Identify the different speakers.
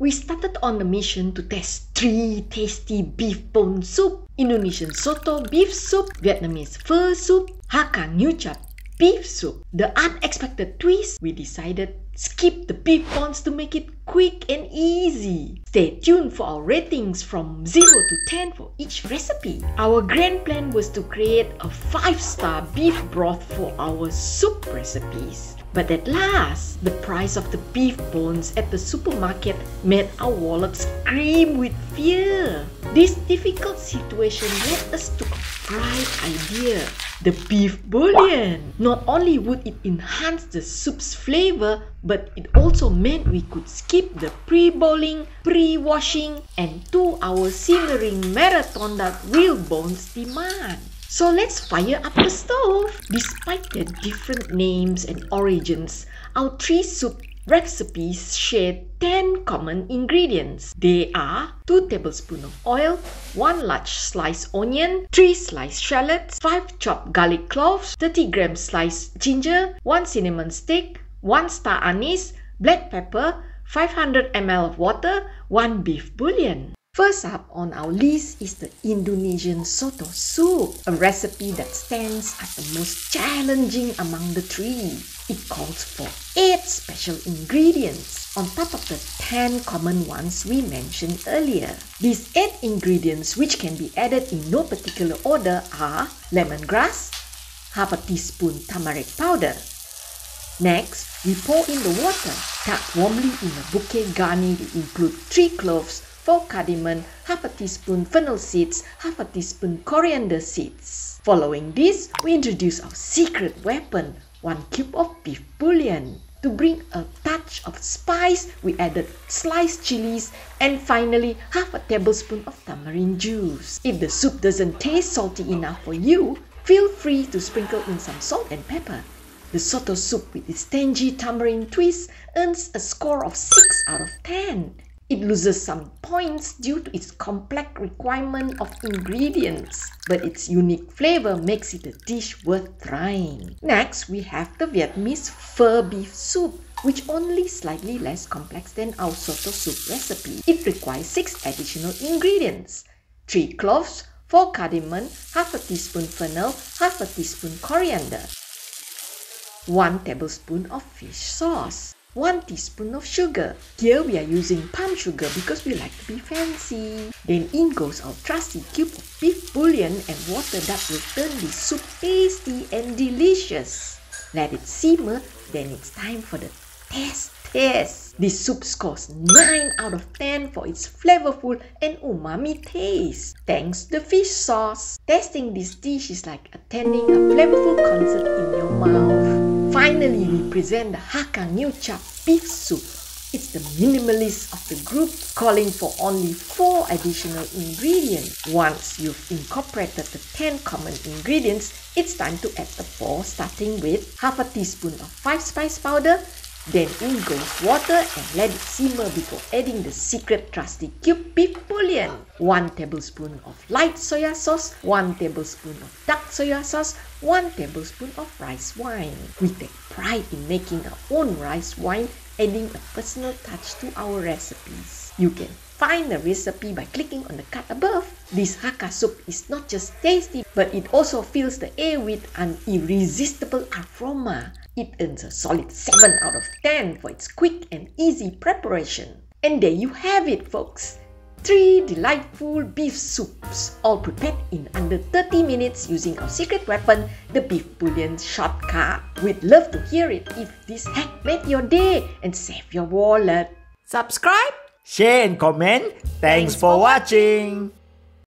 Speaker 1: We started on a mission to test 3 tasty beef bone soup: Indonesian Soto beef soup, Vietnamese Pho soup, Hakka Nguchap beef soup. The unexpected twist, we decided skip the beef bones to make it quick and easy. Stay tuned for our ratings from 0 to 10 for each recipe. Our grand plan was to create a 5-star beef broth for our soup recipes. But at last, the price of the beef bones at the supermarket made our wallets scream with fear. This difficult situation led us to a bright idea: the beef bouillon. Not only would it enhance the soup's flavor, but it also meant we could skip the pre-boiling, pre-washing, and 2-hour simmering marathon that real bones demand. So let's fire up the stove. Despite their different names and origins, our 3 soup recipes share 10 common ingredients. They are 2 tablespoons of oil, 1 large sliced onion, 3 sliced shallots, 5 chopped garlic cloves, 30 grams sliced ginger, 1 cinnamon stick, 1 star anise, black pepper, 500 ml of water, 1 beef bouillon. First up on our list is the Indonesian Soto soup, a recipe that stands as the most challenging among the 3. It calls for 8 special ingredients on top of the 10 common ones we mentioned earlier. These 8 ingredients, which can be added in no particular order, are lemongrass, half a teaspoon turmeric powder. Next, we pour in the water. Tuck warmly in a bouquet garni. We include 3 cloves, 4 cardamom, half a teaspoon fennel seeds, half a teaspoon coriander seeds. Following this, we introduce our secret weapon, 1 cube of beef bouillon. To bring a touch of spice, we added sliced chilies and finally half a tablespoon of tamarind juice. If the soup doesn't taste salty enough for you, feel free to sprinkle in some salt and pepper. The Soto soup with its tangy tamarind twist earns a score of 6 out of 10. It loses some points due to its complex requirement of ingredients, but its unique flavor makes it a dish worth trying. Next, we have the Vietnamese Pho Beef Soup, which only slightly less complex than our Soto soup recipe. It requires 6 additional ingredients: 3 cloves, 4 cardamom, half a teaspoon fennel, half a teaspoon coriander, 1 tablespoon of fish sauce, 1 teaspoon of sugar. Here we are using palm sugar because we like to be fancy. Then in goes our trusty cube of beef bouillon and water that will turn this soup tasty and delicious. Let it simmer, then it's time for the test. This soup scores 9 out of 10 for its flavorful and umami taste. Thanks to the fish sauce. Tasting this dish is like attending a flavorful concert in your mouth. Finally, we present the Hakka Nguchap beef soup. It's the minimalist of the group, calling for only 4 additional ingredients. Once you've incorporated the 10 common ingredients, it's time to add the 4, starting with half a teaspoon of 5-spice powder. Then in goes water and let it simmer before adding the secret trusty cube beef bouillon. 1 tablespoon of light soya sauce, 1 tablespoon of dark soya sauce, 1 tablespoon of rice wine. We take pride in making our own rice wine, adding a personal touch to our recipes. You can find the recipe by clicking on the card above. This Hakka soup is not just tasty, but it also fills the air with an irresistible aroma. It earns a solid 7 out of 10 for its quick and easy preparation. And there you have it, folks. 3 delightful beef soups, all prepared in under 30 minutes using our secret weapon, the beef bouillon shortcut. We'd love to hear it if this hack made your day and save your wallet.
Speaker 2: Subscribe, share and comment. Thanks for watching.